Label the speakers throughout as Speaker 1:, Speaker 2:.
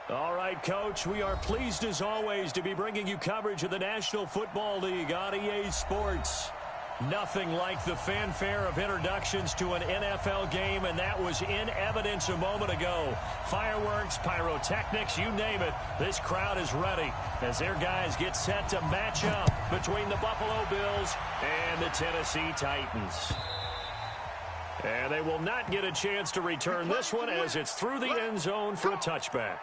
Speaker 1: All right, Coach, we are pleased as always to be bringing you coverage of the National Football League on EA Sports. Nothing like the fanfare of introductions to an NFL game, and that was in evidence a moment ago. Fireworks, pyrotechnics, you name it, this crowd is ready as their guys get set to match up between the Buffalo Bills and the Tennessee Titans. And they will not get a chance to return this one as it's through the end zone for a touchback.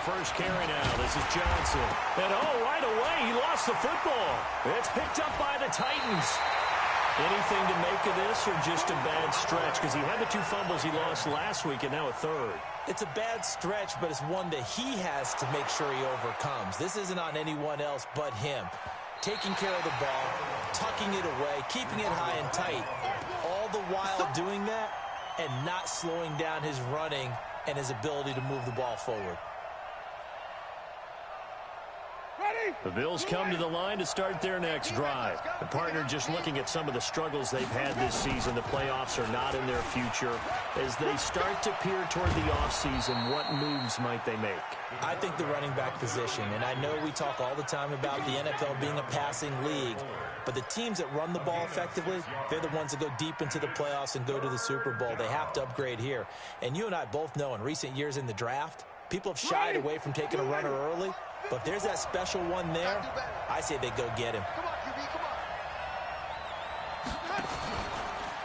Speaker 1: First carry now. This is Johnson. And right away, he lost the football. It's picked up by the Titans. Anything to make of this or just a bad stretch? Because he had the 2 fumbles he lost last week and now a third.
Speaker 2: It's a bad stretch, but it's one that he has to make sure he overcomes. This isn't on anyone else but him. Taking care of the ball, tucking it away, keeping it high and tight, all the while doing that and not slowing down his running and his ability to move the ball forward.
Speaker 1: The Bills come to the line to start their next drive. The partner just looking at some of the struggles they've had this season. The playoffs are not in their future. As they start to peer toward the offseason, what moves might they make?
Speaker 2: I think the running back position, and I know we talk all the time about the NFL being a passing league, but the teams that run the ball effectively, they're the ones that go deep into the playoffs and go to the Super Bowl. They have to upgrade here. And you and I both know in recent years in the draft, people have shied away from taking a runner early. But if there's that special one there, I say they go get him.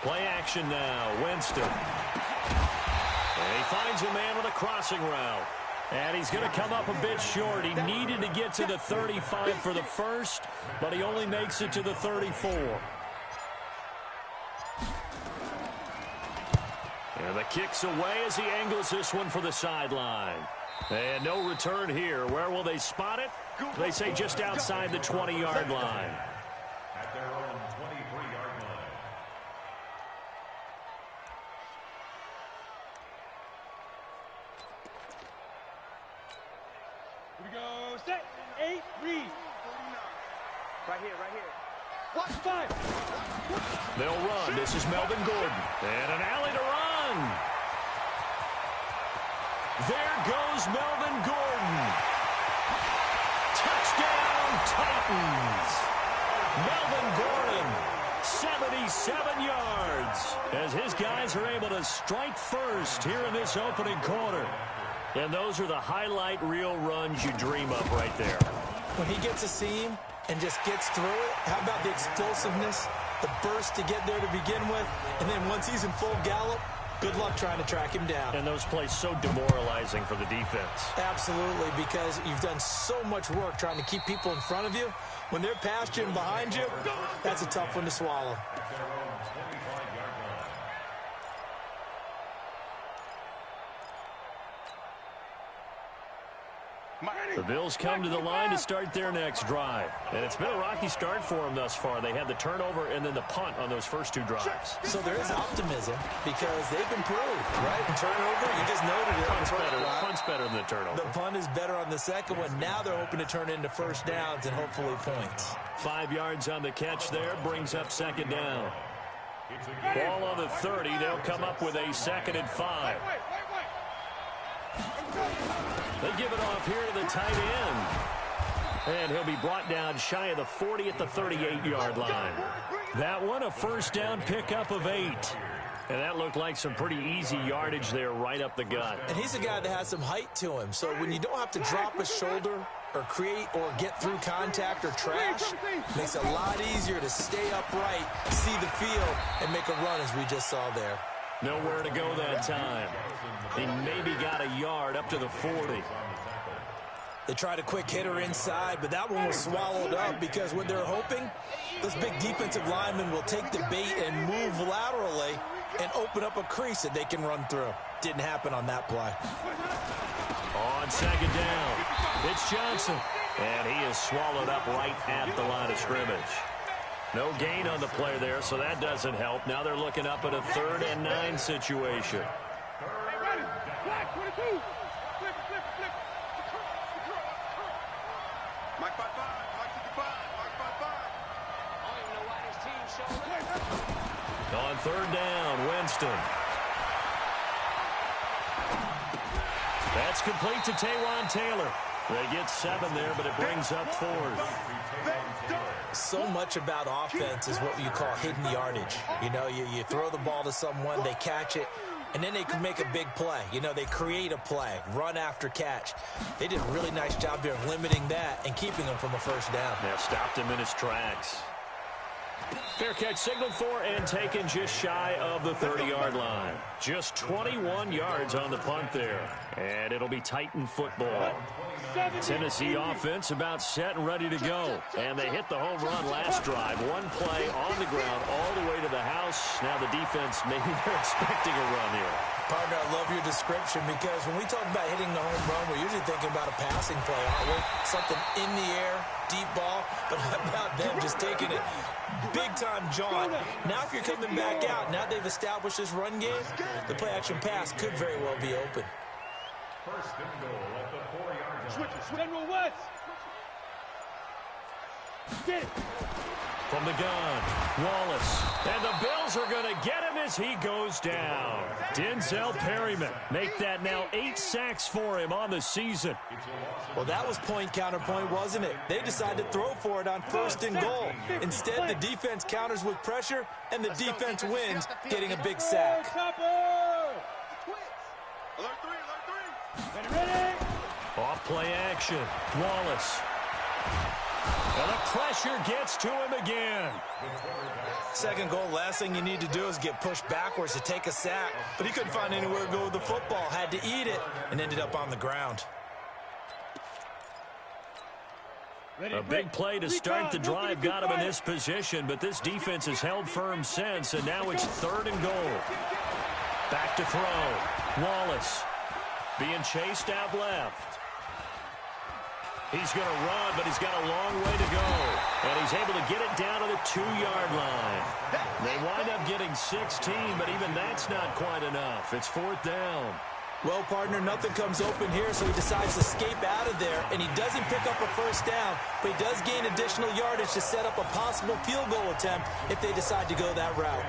Speaker 1: Play action now. Winston. And he finds a man with a crossing route. And he's going to come up a bit short. He needed to get to the 35 for the first, but he only makes it to the 34. And the kick's away as he angles this one for the sideline. And no return here. Where will they spot it? They say just outside the 20-yard line.
Speaker 3: At their own 23-yard line.
Speaker 4: Here we go. Set. 8. Read. Right here. Watch 5.
Speaker 1: They'll run. This is Melvin Gordon. And an alley to run. There goes Melvin Gordon. Touchdown, Titans. Melvin Gordon, 77 yards, as his guys are able to strike first here in this opening quarter. And those are the highlight reel runs you dream of right there.
Speaker 2: When he gets a seam and just gets through it, how about the explosiveness, the burst to get there to begin with, and then once he's in full gallop, good luck trying to track him down.
Speaker 1: And those plays so demoralizing for the defense.
Speaker 2: Absolutely, because you've done so much work trying to keep people in front of you. When they're past you and behind you, that's a tough one to swallow.
Speaker 1: The Bills come to the line to start their next drive. And it's been a rocky start for them thus far. They had the turnover and then the punt on those first 2 drives.
Speaker 2: So there is optimism because they've improved, right? And turnover, you just noted it.
Speaker 1: Punt's better than the turnover.
Speaker 2: The punt is better on the second one. Now they're hoping to turn into first downs and hopefully points.
Speaker 1: 5 yards on the catch there, brings up second down. Ball on the 30. They'll come up with a 2nd and 5. They give it off here to the tight end. And he'll be brought down shy of the 40 at the 38-yard line. That one, a first down pickup of 8. And that looked like some pretty easy yardage there right up the gut.
Speaker 2: And he's a guy that has some height to him. So when you don't have to drop a shoulder or create or get through contact or trash, it makes it a lot easier to stay upright, see the field, and make a run as we just saw there.
Speaker 1: Nowhere to go that time. He maybe got a yard up to the 40.
Speaker 2: They tried a quick hitter inside, but that one was swallowed up because what they're hoping, those big defensive linemen will take the bait and move laterally and open up a crease that they can run through. Didn't happen on that play.
Speaker 1: On second down, it's Johnson. And he is swallowed up right at the line of scrimmage. No gain on the play there, so that doesn't help. Now they're looking up at a 3rd and 9 situation.
Speaker 5: Mike 5-5, Mike 55, Mike 5-5.
Speaker 4: I don't even know why this team showed up.
Speaker 1: On third down, Winston. That's complete to Taywan Taylor. They get 7 there, but it brings up 4th.
Speaker 2: So much about offense is what you call hidden yardage. You know, you throw the ball to someone, they catch it, and then they can make a big play. You know, they create a play, run after catch. They did a really nice job there of limiting that and keeping him from a first down.
Speaker 1: Yeah, stopped him in his tracks. Fair catch signaled for and taken just shy of the 30-yard line. Just 21 yards on the punt there. And it'll be Titan football. Tennessee offense about set and ready to go. And they hit the home run last drive. One play on the ground all the way to the house. Now the defense, maybe they're expecting a run here.
Speaker 2: Partner, I love your description because when we talk about hitting the home run, we're usually thinking about a passing play, aren't we? Something in the air, deep ball, but how about them just taking it big-time jaunt? Now if you're coming back out, now they've established this run game, the play-action pass could very well be open.
Speaker 3: First and goal at the 4-yard line.
Speaker 4: Switch, General West. Get it.
Speaker 1: From the gun, Wallace. And the Bills are going to get him as he goes down. Denzel Perryman. Make that now 8 sacks for him on the season.
Speaker 2: Well, that was point counterpoint, wasn't it? They decided to throw for it on first and goal. Instead, the defense counters with pressure, and the defense wins, getting a big sack.
Speaker 5: Alert 3, alert 3.
Speaker 4: Ready?
Speaker 1: Off play action, Wallace. And the pressure gets to him again.
Speaker 2: Second goal, last thing you need to do is get pushed backwards to take a sack. But he couldn't find anywhere to go with the football. Had to eat it and ended up on the ground.
Speaker 1: A big play to start the drive got him in this position, but this defense has held firm since, and now it's 3rd and goal. Back to throw. Wallace being chased out left. He's going to run, but he's got a long way to go. And he's able to get it down to the 2-yard line. They wind up getting 16, but even that's not quite enough. It's 4th down.
Speaker 2: Well, partner, nothing comes open here, so he decides to escape out of there, and he doesn't pick up a first down, but he does gain additional yardage to set up a possible field goal attempt if they decide to go that route.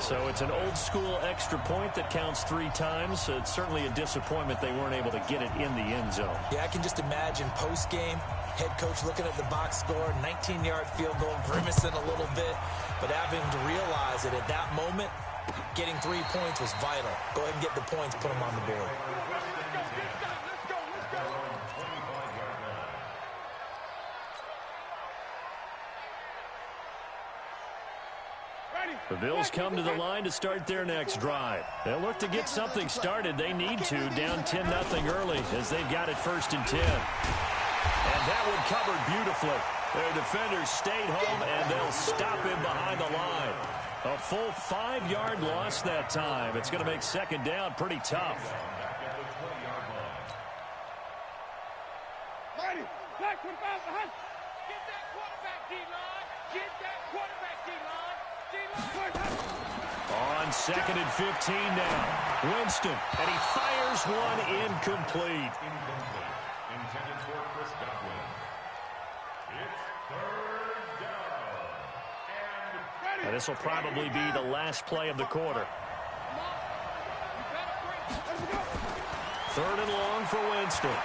Speaker 1: So it's an old-school extra point that counts 3 times. It's certainly a disappointment they weren't able to get it in the end zone.
Speaker 2: Yeah, I can just imagine post-game, head coach looking at the box score, 19-yard field goal, grimacing a little bit, but having to realize that at that moment, getting 3 points was vital. Go ahead and get the points, put them on the board.
Speaker 1: The Bills come to the line to start their next drive. They'll look to get something started. They need to, down 10-0 early as they've got it 1st and 10. And that one covered beautifully. Their defenders stayed home, and they'll stop him behind the line. A full 5-yard loss that time. It's going to make 2nd down pretty tough.
Speaker 4: Marty, back to the behind. Get that quarterback, D-line. Get that quarterback, D-line.
Speaker 1: On 2nd and 15 now. Winston, and he fires one incomplete.
Speaker 3: Intended for Chris Godwin. It's 3rd down.
Speaker 1: And this will probably be the last play of the quarter. 3rd and long for Winston.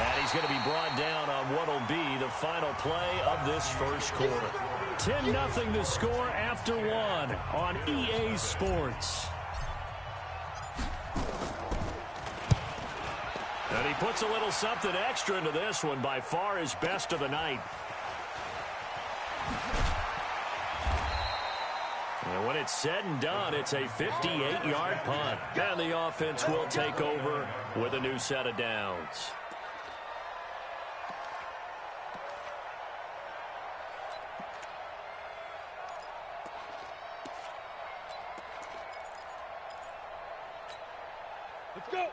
Speaker 1: And he's going to be brought down on what will be the final play of this first quarter. 10-0 to score after 1 on EA Sports. And he puts a little something extra into this one, by far his best of the night. And when it's said and done, it's a 58-yard punt. And the offense will take over with a new set of downs.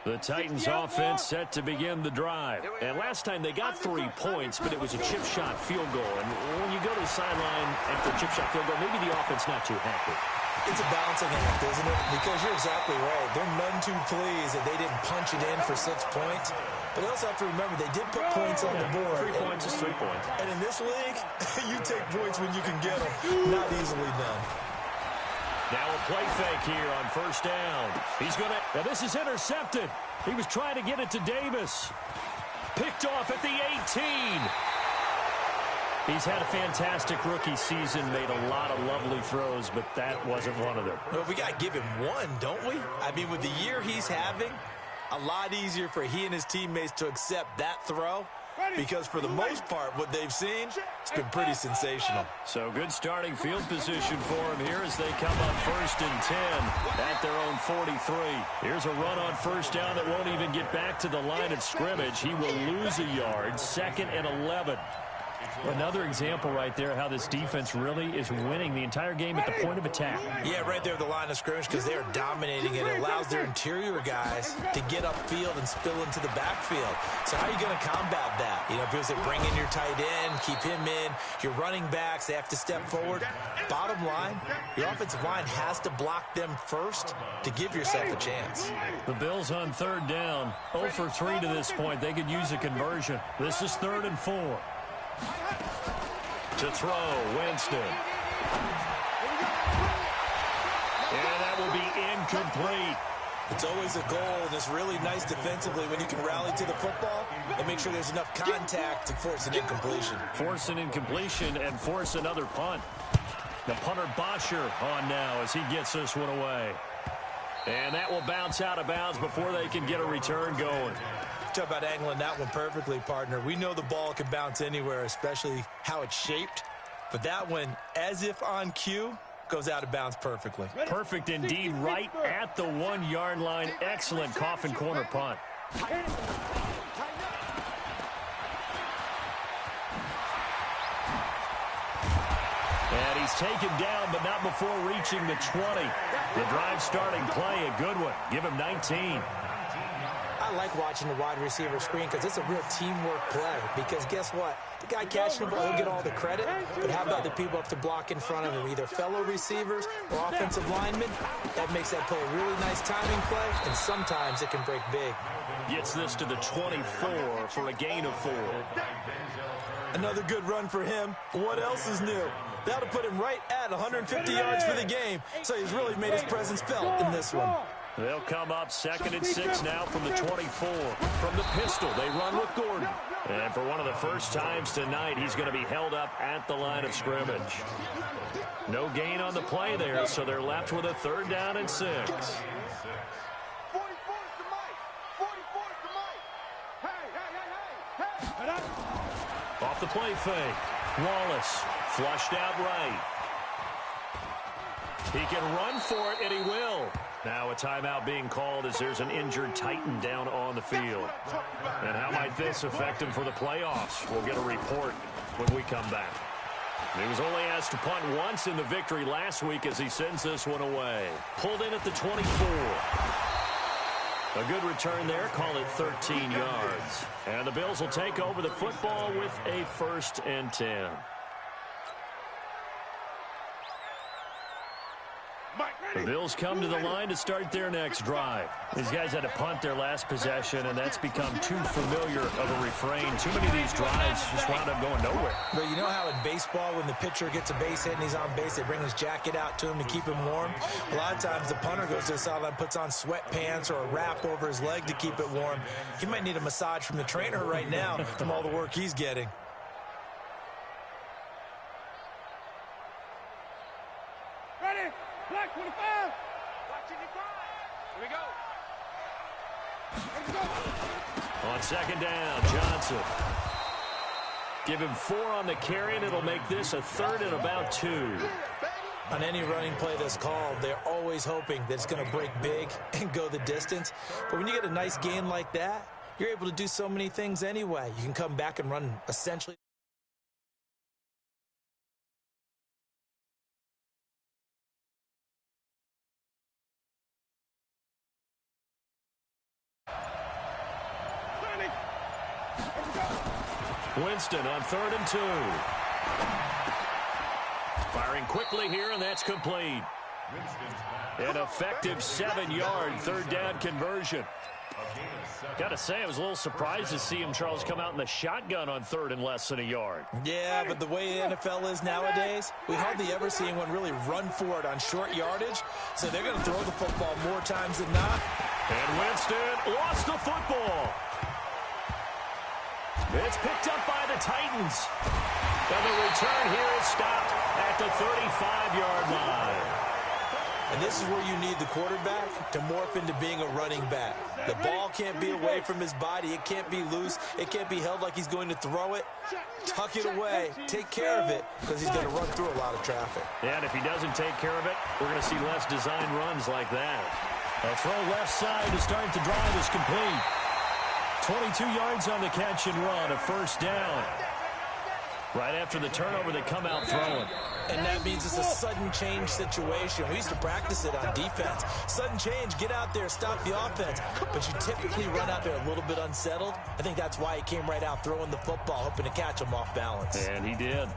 Speaker 1: The Titans offense set to begin the drive. And last time they got 3 points, but it was a chip shot field goal. And when you go to the sideline after a chip shot field goal, maybe the offense not too happy.
Speaker 2: It's a balancing act, isn't it? Because you're exactly right. They're none too pleased that they didn't punch it in for 6 points. But they also have to remember they did put points on the board.
Speaker 1: 3 points is 3 points.
Speaker 2: And in this league, you take points when you can get them. Not easily done.
Speaker 1: Now a play fake here on first down. He's going to... Now this is intercepted. He was trying to get it to Davis. Picked off at the 18. He's had a fantastic rookie season, made a lot of lovely throws, but that wasn't one of them.
Speaker 2: Well, we got to give him one, don't we? I mean, with the year he's having, a lot easier for he and his teammates to accept that throw because for the most part, what they've seen, it's been pretty sensational.
Speaker 1: So good starting field position for him here as they come up 1st and 10 at their own 43. Here's a run on first down that won't even get back to the line of scrimmage. He will lose a yard, 2nd and 11. Another example right there how this defense really is winning the entire game at the point of attack.
Speaker 2: Yeah, right there at the line of scrimmage because they are dominating it. It allows their interior guys to get upfield and spill into the backfield. So how are you going to combat that? You know, people say bring in your tight end, keep him in. Your running backs, they have to step forward. Bottom line, your offensive line has to block them first to give yourself a chance.
Speaker 1: The Bills on 3rd down, 0 for 3 to this point. They could use a conversion. This is 3rd and 4. To throw, Winston. And that will be incomplete.
Speaker 2: It's always a goal, and it's really nice defensively when you can rally to the football and make sure there's enough contact to force an incompletion.
Speaker 1: Force an incompletion and force another punt. The punter Bosher on now as he gets this one away. And that will bounce out of bounds before they can get a return going.
Speaker 2: Talk about angling that one perfectly, partner. We know the ball can bounce anywhere, especially how it's shaped. But that one, as if on cue, goes out of bounds perfectly.
Speaker 1: Perfect indeed, right at the 1-yard line. Excellent coffin corner punt. And he's taken down, but not before reaching the 20. The drive starting play, a good one. Give him 19.
Speaker 2: I like watching the wide receiver screen because it's a real teamwork play. Because guess what? The guy catching the ball, he'll get all the credit. But how about the people up to block in front of him? Either fellow receivers or offensive linemen. That makes that play a really nice timing play. And sometimes it can break big.
Speaker 1: Gets this to the 24 for a gain of 4.
Speaker 2: Another good run for him. What else is new? That'll put him right at 150 yards for the game. So he's really made his presence felt in this one.
Speaker 1: They'll come up 2nd and 6 now from the 24. From the pistol, they run with Gordon. And for one of the first times tonight, he's going to be held up at the line of scrimmage. No gain on the play there, so they're left with a 3rd down and 6.
Speaker 4: 44's the mic. 44's the mic. Hey.
Speaker 1: Off the play fake. Wallace flushed out right. He can run for it, and he will. Now a timeout being called as there's an injured Titan down on the field. And how might this affect him for the playoffs? We'll get a report when we come back. He was only asked to punt once in the victory last week as he sends this one away. Pulled in at the 24. A good return there. Call it 13 yards. And the Bills will take over the football with a 1st and 10. The Bills come to the line to start their next drive. These guys had to punt their last possession, and that's become too familiar of a refrain. Too many of these drives just wound up going nowhere.
Speaker 2: But you know how in baseball, when the pitcher gets a base hit and he's on base, they bring his jacket out to him to keep him warm? A lot of times the punter goes to the sideline, puts on sweatpants or a wrap over his leg to keep it warm. He might need a massage from the trainer right now from all the work he's getting.
Speaker 4: Ready? Black 25. Black 25. Here we go.
Speaker 1: On 2nd down, Johnson. Give him 4 on the carry, and it'll make this a 3rd and about 2.
Speaker 2: On any running play that's called, they're always hoping that it's going to break big and go the distance. But when you get a nice gain like that, you're able to do so many things anyway. You can come back and run essentially.
Speaker 1: Winston on 3rd and 2. Firing quickly here, and that's complete. An effective 7-yard third down conversion. Got to say, I was a little surprised to see him, Charles, come out in the shotgun on third and less than a yard.
Speaker 2: Yeah, but the way the NFL is nowadays, we hardly ever see anyone really run for it on short yardage. So they're going to throw the football more times than not.
Speaker 1: And Winston lost the football. It's picked up by the Titans. And the return here is stopped at the 35-yard line.
Speaker 2: And this is where you need the quarterback to morph into being a running back. The ball can't be away from his body. It can't be loose. It can't be held like he's going to throw it. Tuck it away. Take care of it because he's going to run through a lot of traffic.
Speaker 1: Yeah, and if he doesn't take care of it, we're going to see less design runs like that. A throw left side to start the drive is complete. 22 yards on the catch and run, a first down. Right after the turnover, they come out throwing.
Speaker 2: And that means it's a sudden change situation. We used to practice it on defense. Sudden change, get out there, stop the offense. But you typically run out there a little bit unsettled. I think that's why he came right out throwing the football, hoping to catch him off balance.
Speaker 1: And he did.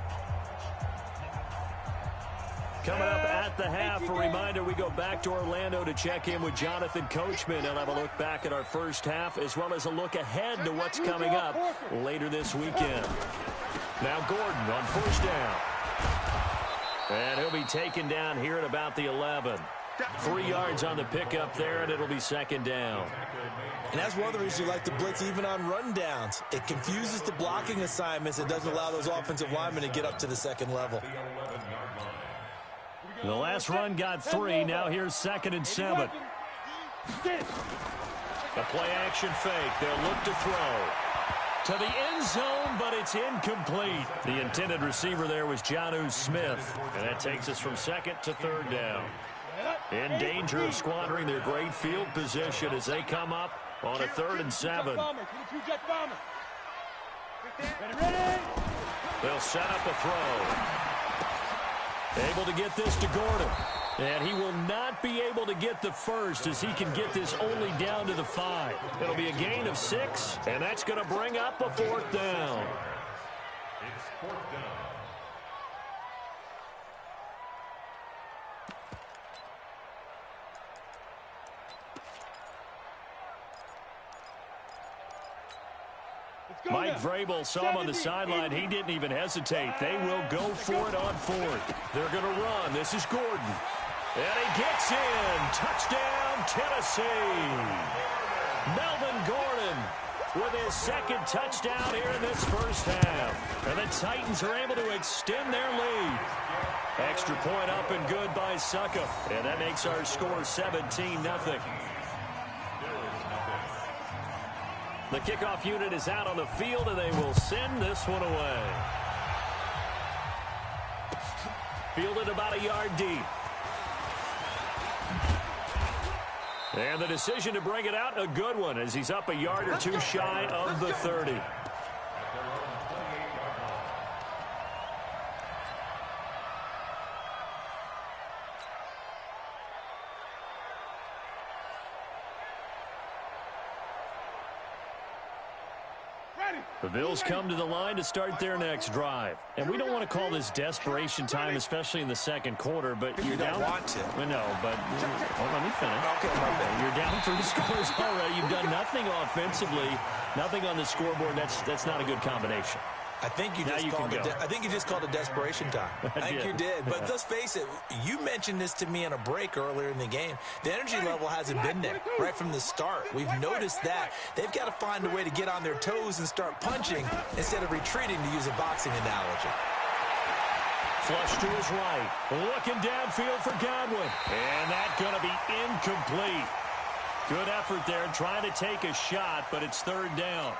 Speaker 1: Coming up at the half, a reminder, we go back to Orlando to check in with Jonathan Coachman and have a look back at our first half, as well as a look ahead to what's coming up later this weekend. Now Gordon on first down. And he'll be taken down here at about the 11. 3 yards on the pickup there, and it'll be second down.
Speaker 2: And that's one of the reasons you like to blitz even on rundowns. It confuses the blocking assignments. It doesn't allow those offensive linemen to get up to the second level.
Speaker 1: The last run got 3. Now here's 2nd and 7. The play action fake. They'll look to throw to the end zone, but it's incomplete. The intended receiver there was Jonnu Smith, and that takes us from 2nd to 3rd down. In danger of squandering their great field position as they come up on a 3rd and 7. They'll set up a throw. Able to get this to Gordon. And he will not be able to get the first as he can get this only down to the 5. It'll be a gain of 6, and that's going to bring up a 4th down.
Speaker 3: It's 4th down.
Speaker 1: Mike Vrabel saw him on the sideline. He didn't even hesitate. They will go for it on 4th. They're going to run. This is Gordon. And he gets in. Touchdown, Tennessee. Melvin Gordon with his 2nd touchdown here in this first half. And the Titans are able to extend their lead. Extra point up and good by Succop. And that makes our score 17-0. The kickoff unit is out on the field, and they will send this one away. Fielded about a yard deep. And the decision to bring it out, a good one, as he's up a yard or 2 shy of the 30. The Bills come to the line to start their next drive. And we don't want to call this desperation time, especially in the second quarter, but you're down.
Speaker 2: You don't want to.
Speaker 1: No, but let me finish.
Speaker 2: Okay, my bad.
Speaker 1: You're down 3 scores already. You've done nothing offensively, nothing on the scoreboard. That's not a good combination.
Speaker 2: I think you just called it desperation time. I think you did. But let's face it, you mentioned this to me on a break earlier in the game. The energy level hasn't been there right from the start. We've noticed that. They've got to find a way to get on their toes and start punching instead of retreating, to use a boxing analogy.
Speaker 1: Flush to his right. Looking downfield for Godwin. And that's going to be incomplete. Good effort there, trying to take a shot, but it's 3rd down.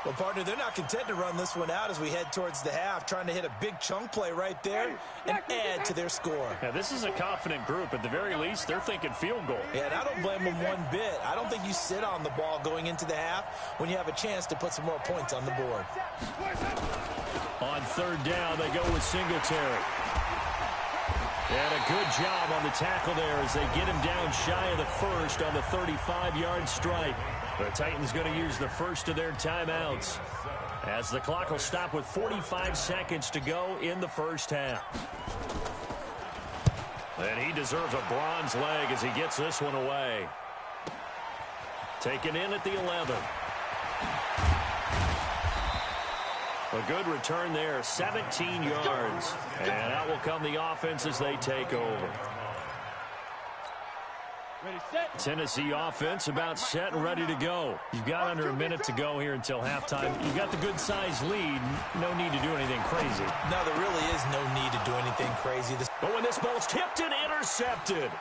Speaker 2: Well, partner, they're not content to run this one out as we head towards the half, trying to hit a big chunk play right there and add to their score.
Speaker 1: Yeah, this is a confident group. At the very least, they're thinking field goal.
Speaker 2: Yeah, and I don't blame them one bit. I don't think you sit on the ball going into the half when you have a chance to put some more points on the board.
Speaker 1: On 3rd down, they go with Singletary. And a good job on the tackle there as they get him down shy of the first on the 35-yard strike. The Titans going to use the first of their timeouts as the clock will stop with 45 seconds to go in the first half. And he deserves a bronze leg as he gets this one away. Taken in at the 11. A good return there, 17 yards. And out will come the offense as they take over. Tennessee offense about set and ready to go. You've got under a minute to go here until halftime. You've got the good-sized lead. No need to do anything crazy.
Speaker 2: No, there really is no need to do anything crazy.
Speaker 1: But when this ball's tipped and intercepted.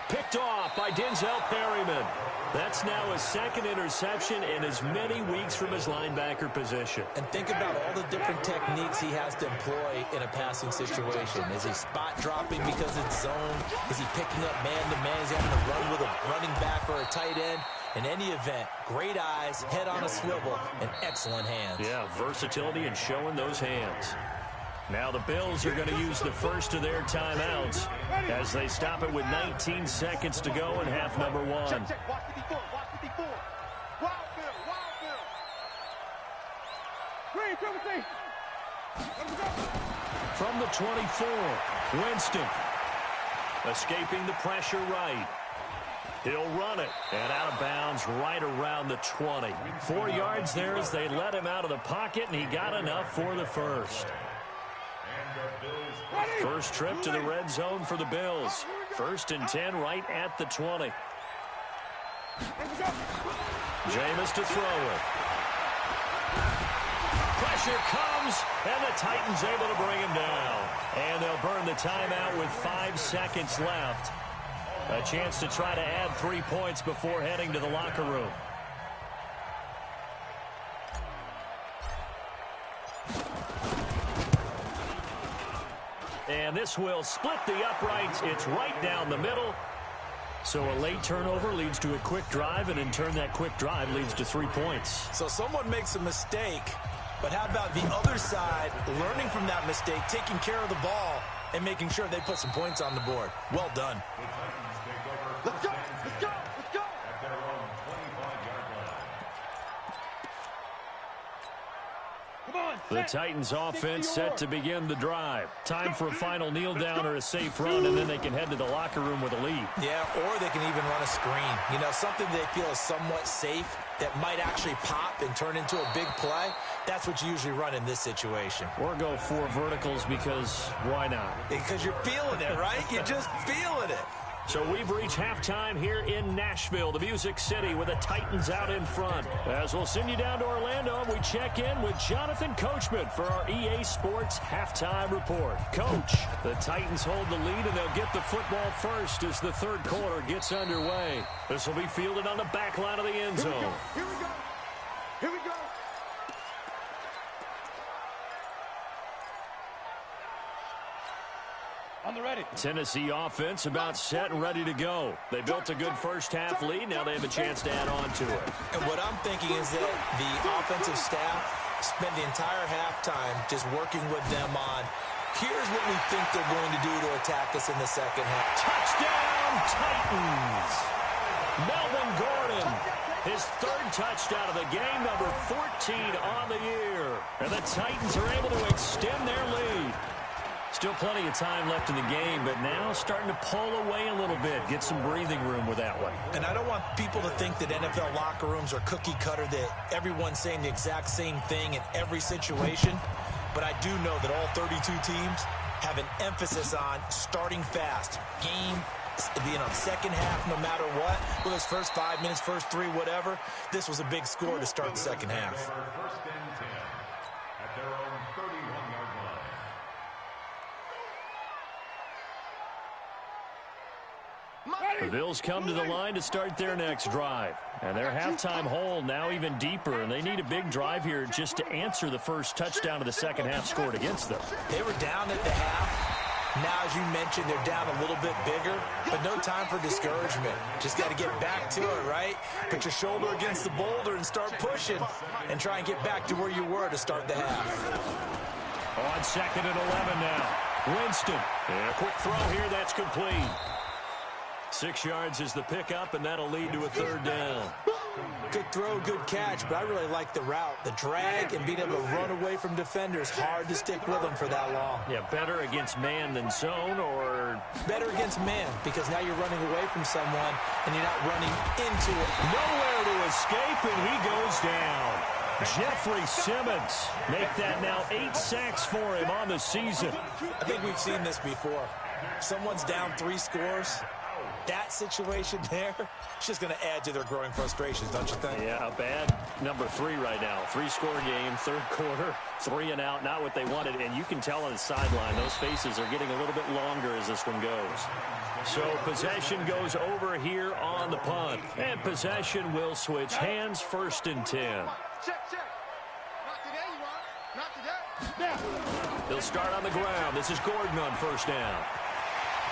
Speaker 1: Picked off by Denzel Perryman. That's now his second interception in as many weeks from his linebacker position.
Speaker 2: And think about all the different techniques he has to employ in a passing situation. Is he spot dropping because it's zone? Is he picking up man-to-man? Is he having to run with a running back or a tight end? In any event, great eyes, head on a swivel, and excellent hands.
Speaker 1: Yeah, versatility and showing those hands. Now the Bills are going to use the first of their timeouts as they stop it with 19 seconds to go in half number 1.
Speaker 5: Check, check. Watch 54. Watch 54. Wild Bill. Wild Bill.
Speaker 4: Green, triple C.
Speaker 1: From the 24, Winston. Escaping the pressure right. He'll run it. And out of bounds right around the 20. 4 yards there as they let him out of the pocket, and he got enough for the first. First trip to the red zone for the Bills. 1st and 10 right at the 20. Jameis to throw it. Pressure comes, and the Titans able to bring him down. And they'll burn the timeout with 5 seconds left. A chance to try to add 3 points before heading to the locker room. And this will split the uprights. It's right down the middle. So a late turnover leads to a quick drive, and in turn that quick drive leads to 3 points.
Speaker 2: So someone makes a mistake, but how about the other side learning from that mistake, taking care of the ball, and making sure they put some points on the board? Well done.
Speaker 5: Let's go. Let's go. Let's go.
Speaker 3: At their own 25-yard line.
Speaker 4: Come on.
Speaker 1: The Titans offense set to begin the drive. Time for a final kneel down or a safe run, and then they can head to the locker room with a lead.
Speaker 2: Yeah, or they can even run a screen. You know, something they feel is somewhat safe that might actually pop and turn into a big play. That's what you usually run in this situation.
Speaker 1: Or go 4 verticals because why not?
Speaker 2: Because you're feeling it, right? You're just feeling it.
Speaker 1: So we've reached halftime here in Nashville, the Music City, with the Titans out in front. As we'll send you down to Orlando, we check in with Jonathan Coachman for our EA Sports Halftime Report. Coach, the Titans hold the lead, and they'll get the football first as the third quarter gets underway. This will be fielded on the back line of the end zone.
Speaker 5: Here we go. Here we go.
Speaker 4: On the ready.
Speaker 1: Tennessee offense about set and ready to go. They built a good first-half lead. Now they have a chance to add on to it.
Speaker 2: And what I'm thinking is that the offensive staff spent the entire halftime just working with them on, here's what we think they're going to do to attack us in the second half.
Speaker 1: Touchdown, Titans! Melvin Gordon, his 3rd touchdown of the game, number 14 on the year. And the Titans are able to extend their lead. Still plenty of time left in the game, but now starting to pull away a little bit, get some breathing room with that one.
Speaker 2: And I don't want people to think that NFL locker rooms are cookie cutter, that everyone's saying the exact same thing in every situation. But I do know that all 32 teams have an emphasis on starting fast. Game, second half, no matter what. Whether it's first 5 minutes, first 3, whatever. This was a big score to start the second half.
Speaker 3: First and 10 at their own 31-yard line.
Speaker 1: The Bills come to the line to start their next drive. And their halftime hole now even deeper, and they need a big drive here just to answer the first touchdown of the second half scored against them.
Speaker 2: They were down at the half. Now, as you mentioned, they're down a little bit bigger, but no time for discouragement. Just got to get back to it, right? Put your shoulder against the boulder and start pushing and try and get back to where you were to start the half.
Speaker 1: On 2nd and 11 now. Winston. And a quick throw here, that's complete. 6 yards is the pickup, and that'll lead to a 3rd down.
Speaker 2: Good throw, good catch, but I really like the route. The drag and being able to run away from defenders, hard to stick with them for that long.
Speaker 1: Yeah, better against man than zone, or?
Speaker 2: Better against man, because now you're running away from someone and you're not running into it.
Speaker 1: Nowhere to escape, and he goes down. Jeffrey Simmons make that now 8 sacks for him on the season.
Speaker 2: I think we've seen this before. Someone's down 3 scores. That situation there, it's just going to add to their growing frustrations, don't you think?
Speaker 1: Yeah, a bad number 3 right now. 3-score game, third quarter, 3 and out, not what they wanted. And you can tell on the sideline, those faces are getting a little bit longer as this one goes. So possession goes over here on the punt. And possession will switch hands, 1st and 10.
Speaker 5: Check. Not today, you are. Not today.
Speaker 1: They'll start on the ground. This is Gordon on 1st down.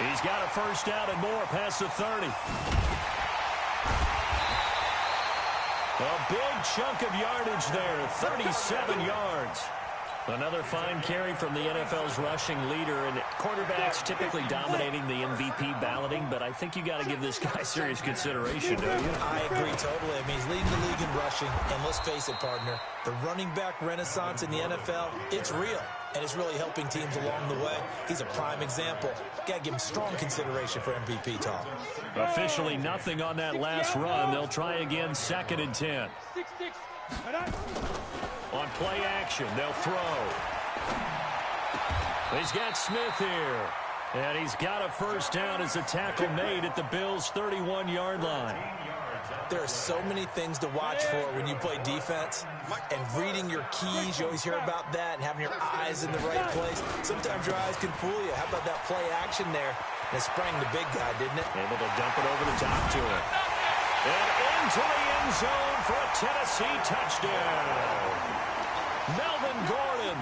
Speaker 1: He's got a 1st down and more past the 30. A big chunk of yardage there, 37 yards. Another fine carry from the NFL's rushing leader, and quarterbacks typically dominating the MVP balloting, but I think you got to give this guy serious consideration, don't you?
Speaker 2: I agree totally. I mean, he's leading the league in rushing, and let's face it, partner, the running back renaissance in the NFL, it's real, and it's really helping teams along the way. He's a prime example. Got to give him strong consideration for MVP talk.
Speaker 1: Officially nothing on that last run. They'll try again, 2nd and 10.
Speaker 4: 6-6.
Speaker 1: On play action, they'll throw. He's got Smith here. And he's got a 1st down as a tackle made at the Bills' 31-yard line.
Speaker 2: There are so many things to watch for when you play defense, and reading your keys, you always hear about that, and having your eyes in the right place. Sometimes your eyes can fool you. How about that play action there? And it sprang the big guy, didn't it?
Speaker 1: Able to dump it over the top to him. And into the end zone for a Tennessee touchdown. Melvin Gordon,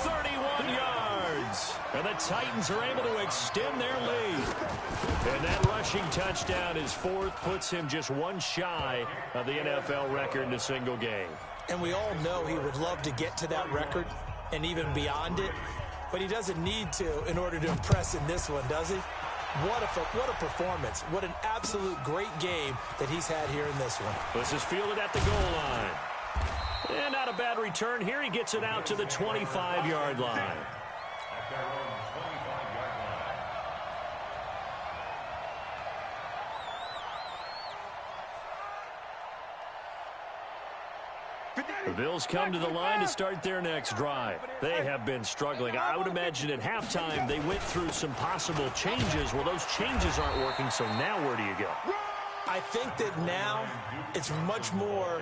Speaker 1: 31 yards. And the Titans are able to extend their lead. And that rushing touchdown is 4th, puts him just 1 shy of the NFL record in a single game.
Speaker 2: And we all know he would love to get to that record and even beyond it, but he doesn't need to in order to impress in this one, does he? What a performance. What an absolute great game that he's had here in this one.
Speaker 1: This is fielded at the goal line. And not a bad return here. He gets it out to the 25-yard line. The Bills come to the line to start their next drive. They have been struggling. I would imagine at halftime they went through some possible changes. Well, those changes aren't working, so now where do you go?
Speaker 2: I think that now it's much more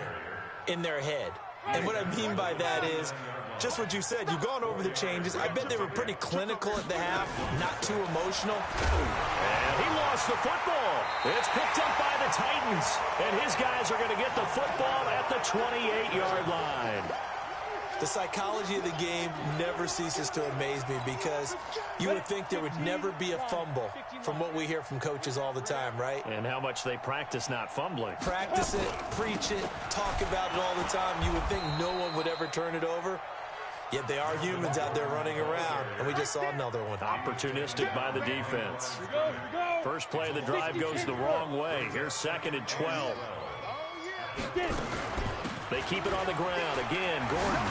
Speaker 2: in their head. And what I mean by that is just what you said. You've gone over the changes. I bet they were pretty clinical at the half, not too emotional.
Speaker 1: And he lost the football. It's picked up by the Titans. And his guys are going to get the football at the 28-yard line.
Speaker 2: The psychology of the game never ceases to amaze me, because you would think there would never be a fumble from what we hear from coaches all the time, right?
Speaker 1: And how much they practice not fumbling.
Speaker 2: Practice it, preach it, talk about it all the time. You would think no one would ever turn it over. Yet they are humans out there running around, and we just saw another one.
Speaker 1: Opportunistic by the defense. First play of the drive goes the wrong way. Here's 2nd and 12. They keep it on the ground. Again, Gordon.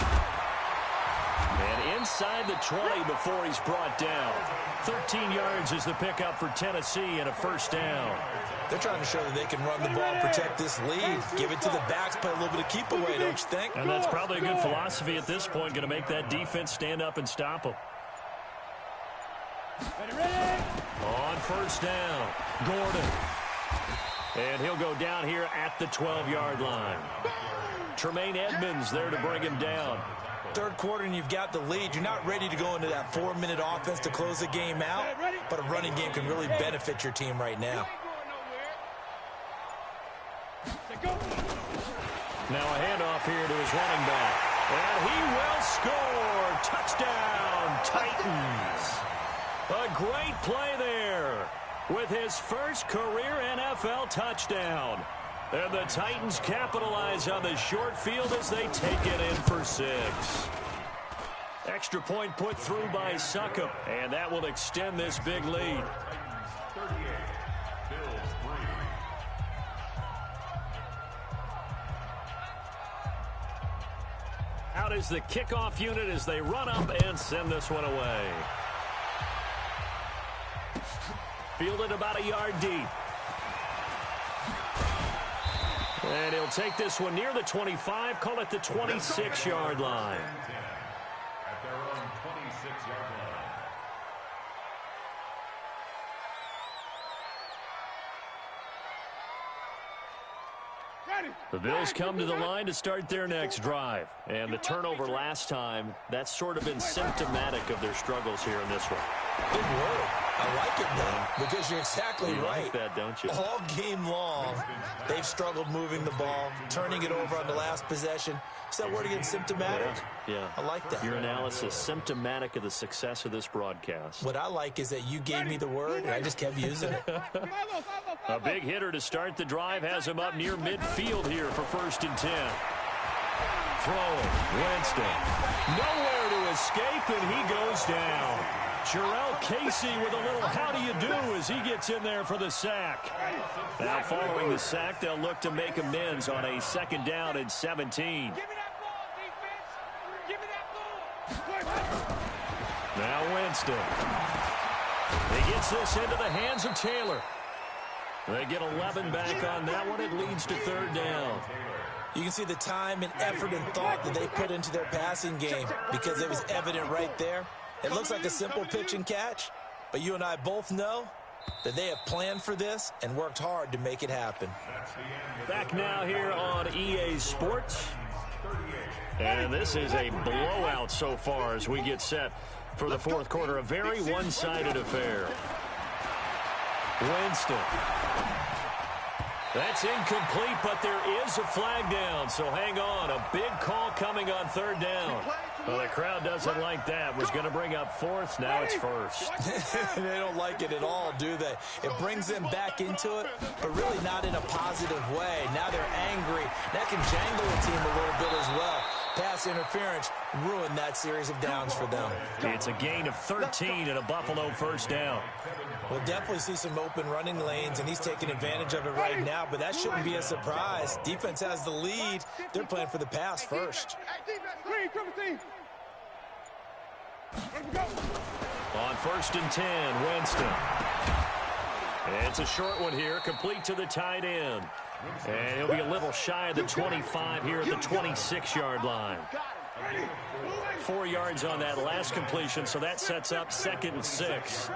Speaker 1: And inside the 20 before he's brought down. 13 yards is the pickup for Tennessee and a 1st down.
Speaker 2: They're trying to show that they can run the ball and protect this lead. Give it to the backs, play a little bit of keep away, don't you think?
Speaker 1: And that's probably a good philosophy at this point. Going to make that defense stand up and stop them. On 1st down, Gordon. And he'll go down here at the 12-yard line. Tremaine Edmonds there to bring him down.
Speaker 2: Third quarter and you've got the lead. You're not ready to go into that 4-minute offense to close the game out, but a running game can really benefit your team right now.
Speaker 1: Now a handoff here to his running back. And he will score. Touchdown, Titans. A great play there with his first career NFL touchdown. And the Titans capitalize on the short field as they take it in for 6. Extra point put through by Succop, and that will extend this big lead.
Speaker 3: 38, Bills 3.
Speaker 1: Out is the kickoff unit as they run up and send this one away. Fielded about a yard deep. And he'll take this one near the 25, call it the 26-yard line.
Speaker 3: At their own 26-yard line.
Speaker 1: The Bills come to the line to start their next drive. And the turnover last time, that's sort of been symptomatic of their struggles here in this one.
Speaker 2: Good word. I like it, though, because you're exactly right.
Speaker 1: You like that, don't you?
Speaker 2: All game long, they've struggled moving the ball, turning it over on the last possession. Is that word again, symptomatic?
Speaker 1: Yeah.
Speaker 2: I like that.
Speaker 1: Your analysis, symptomatic of the success of this broadcast.
Speaker 2: What I like is that you gave me the word, and I just kept using it.
Speaker 1: A big hitter to start the drive has him up near midfield here for 1st and 10. Throwing, Winston. Nowhere to escape, and he goes down. Jarrell Casey with a little how do you do as he gets in there for the sack. Now following the sack, they'll look to make amends on a 2nd down and 17. Now Winston. He gets this into the hands of Taylor. They get 11 back on that one. It leads to 3rd down.
Speaker 2: You can see the time and effort and thought that they put into their passing game because it was evident right there. It looks like a simple pitch and catch, but you and I both know that they have planned for this and worked hard to make it happen.
Speaker 1: Back now here on EA Sports. And this is a blowout so far as we get set for the 4th quarter. A very one-sided affair. Winston. That's incomplete, but there is a flag down, so hang on. A big call coming on 3rd down. Well, the crowd doesn't like that. Was going to bring up 4th. Now it's 1st.
Speaker 2: They don't like it at all, do they? It brings them back into it, but really not in a positive way. Now they're angry. That can jangle a team a little bit as well. Pass interference ruined that series of downs for them.
Speaker 1: It's a gain of 13 and a Buffalo 1st down.
Speaker 2: We'll definitely see some open running lanes, and he's taking advantage of it right now, but that shouldn't be a surprise. Defense has the lead. They're playing for the pass first.
Speaker 1: On 1st and 10, Winston. It's a short one here, complete to the tight end. And he'll be a little shy of the 25 here at the 26-yard line. 4 yards on that last completion, so that sets up 2nd and 6.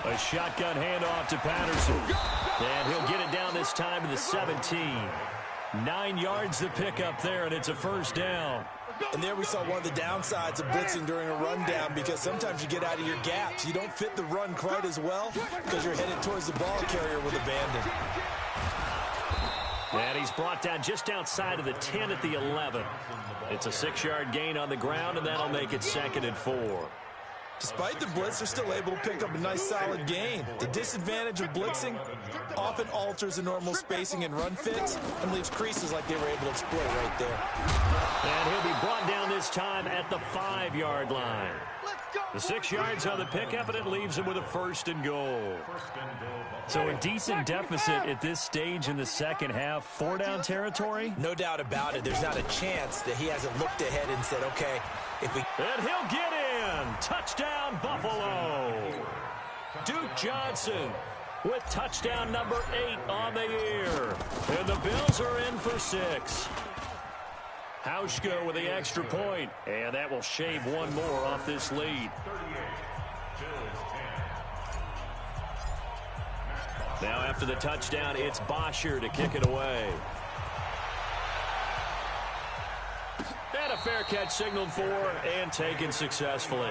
Speaker 1: A shotgun handoff to Patterson. And he'll get it down this time to the 17. 9 yards to pick up there, and it's a 1st down.
Speaker 2: And there we saw one of the downsides of blitzing during a rundown, because sometimes you get out of your gaps. You don't fit the run quite as well because you're headed towards the ball carrier with abandon.
Speaker 1: And he's brought down just outside of the 10 at the 11. It's a 6-yard gain on the ground, and that'll make it 2nd and 4.
Speaker 2: Despite the blitz, they're still able to pick up a nice solid gain. The disadvantage of blitzing often alters the normal spacing and run fits and leaves creases like they were able to exploit right there.
Speaker 1: And he'll be brought down this time at the 5-yard line. The 6 yards on the pickup, and it leaves him with a 1st and goal. So a decent deficit at this stage in the second half. 4-down territory?
Speaker 2: No doubt about it. There's not a chance that he hasn't looked ahead and said, okay, if we...
Speaker 1: And he'll get in. Touchdown, Buffalo. Duke Johnson with touchdown number 8 on the year. And the Bills are in for 6. Hauschka with the extra point, and that will shave one more off this lead. Now after the touchdown, it's Bosher to kick it away. And a fair catch signaled for and taken successfully.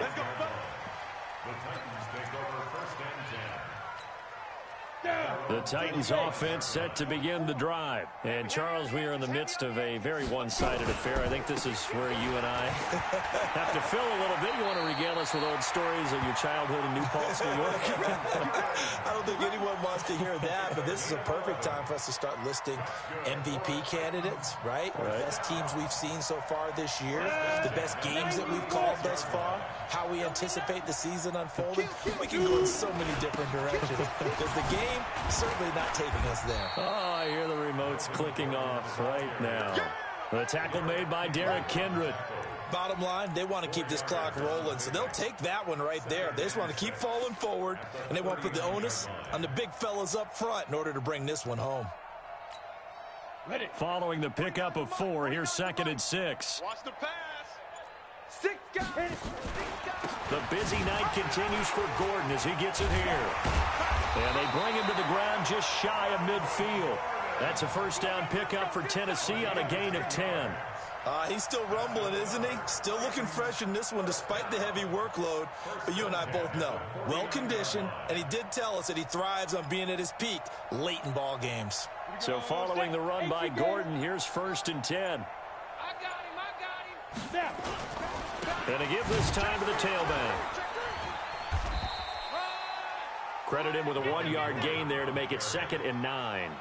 Speaker 1: The Titans offense set to begin the drive. And Charles, we are in the midst of a very one-sided affair. I think this is where you and I have to fill a little bit. You want to regale us with old stories of your childhood in New Paltz, New York?
Speaker 2: I don't think anyone wants to hear that, but this is a perfect time for us to start listing MVP candidates, right? The best teams we've seen so far this year, the best games that we've called thus far, how we anticipate the season unfolding. We can go in so many different directions because the game certainly not taking us there.
Speaker 1: Oh, I hear the remotes clicking off right now. The tackle made by Derek Kindred.
Speaker 2: Bottom line, they want to keep this clock rolling, so they'll take that one right there. They just want to keep falling forward, and they want to put the onus on the big fellas up front in order to bring this one home.
Speaker 1: Following the pickup of 4, here's 2nd and 6.
Speaker 5: Watch the pass. 6 guys.
Speaker 1: The busy night continues for Gordon as he gets it here. And they bring him to the ground just shy of midfield. That's a first down pickup for Tennessee on a gain of 10.
Speaker 2: He's still rumbling, isn't he? Still looking fresh in this one despite the heavy workload. But you and I both know, well-conditioned, and he did tell us that he thrives on being at his peak late in ball games.
Speaker 1: So following the run by Gordon, here's 1st and 10.
Speaker 4: I got him.
Speaker 1: And a give this time to the tailback. Credit him with a 1-yard gain there to make it 2nd and 9.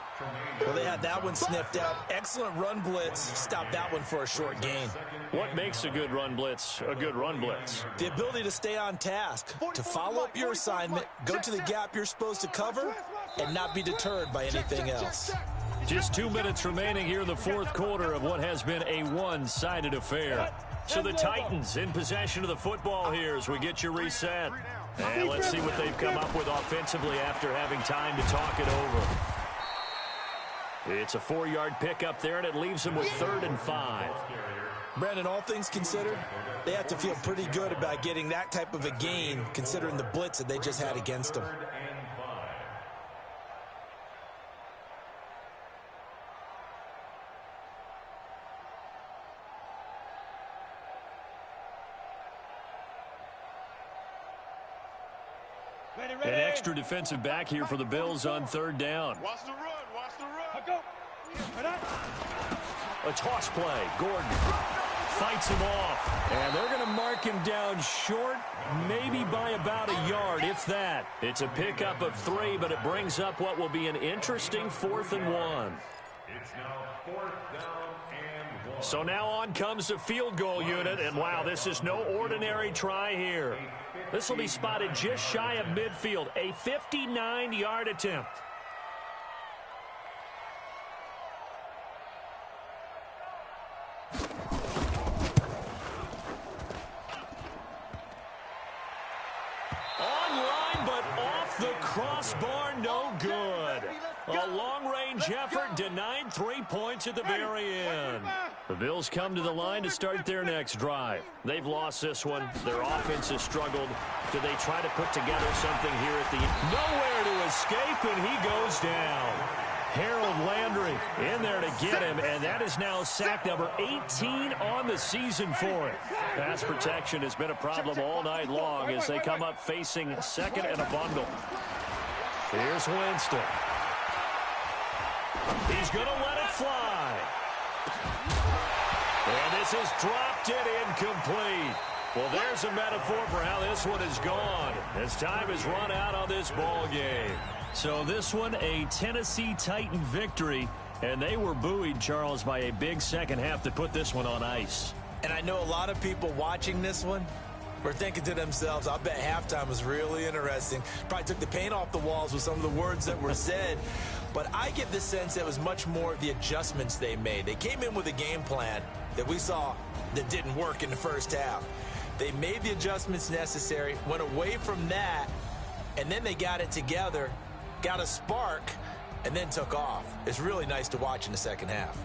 Speaker 2: Well, they had that one sniffed out. Excellent run blitz. Stopped that one for a short gain.
Speaker 1: What makes a good run blitz a good run blitz?
Speaker 2: The ability to stay on task, to follow up your assignment, go to the gap you're supposed to cover, and not be deterred by anything else.
Speaker 1: Just 2 minutes remaining here in the 4th quarter of what has been a one-sided affair. So the Titans in possession of the football here as we get you reset. And let's see what they've come up with offensively after having time to talk it over. It's a 4-yard pickup there, and it leaves them with 3rd and 5.
Speaker 2: Brandon, all things considered, they have to feel pretty good about getting that type of a gain considering the blitz that they just had against them.
Speaker 1: An extra defensive back here for the Bills on 3rd down.
Speaker 5: Watch the run. Watch the run.
Speaker 4: Go.
Speaker 1: A toss play. Gordon fights him off. And they're going to mark him down short, maybe by about a yard, if that. It's a pickup of 3, but it brings up what will be an interesting 4th and 1.
Speaker 3: It's now 4th down and 1.
Speaker 1: So now on comes the field goal unit, and wow, this is no ordinary try here. This will be spotted just shy of midfield, a 59-yard attempt. Online, but off the crossbar, no good. A long-range effort denied 3 points at the very end. The Bills come to the line to start their next drive. They've lost this one. Their offense has struggled. Do they try to put together something here at the end? Nowhere to escape, and he goes down. Harold Landry in there to get him, and that is now sack number 18 on the season for it. Pass protection has been a problem all night long as they come up facing 2nd and a bundle. Here's Winston. He's going to let it fly. And this has dropped it incomplete. Well, there's a metaphor for how this one is gone as time has run out on this ball game. So this one, a Tennessee Titan victory, and they were buoyed, Charles, by a big second half to put this one on ice.
Speaker 2: And I know a lot of people watching this one were thinking to themselves, I bet halftime was really interesting. Probably took the paint off the walls with some of the words that were said. But I get the sense that it was much more of the adjustments they made. They came in with a game plan that we saw that didn't work in the first half. They made the adjustments necessary, went away from that, and then they got it together, got a spark, and then took off. It's really nice to watch in the second half.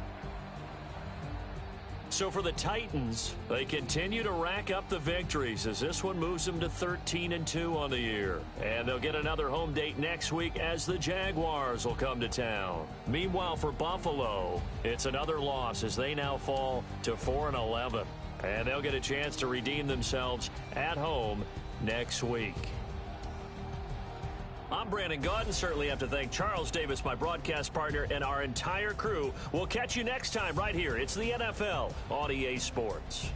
Speaker 1: So for the Titans, they continue to rack up the victories as this one moves them to 13-2 on the year. And they'll get another home date next week as the Jaguars will come to town. Meanwhile, for Buffalo, it's another loss as they now fall to 4-11. And they'll get a chance to redeem themselves at home next week. I'm Brandon Gaudin. Certainly have to thank Charles Davis, my broadcast partner, and our entire crew. We'll catch you next time right here. It's the NFL on EA Sports.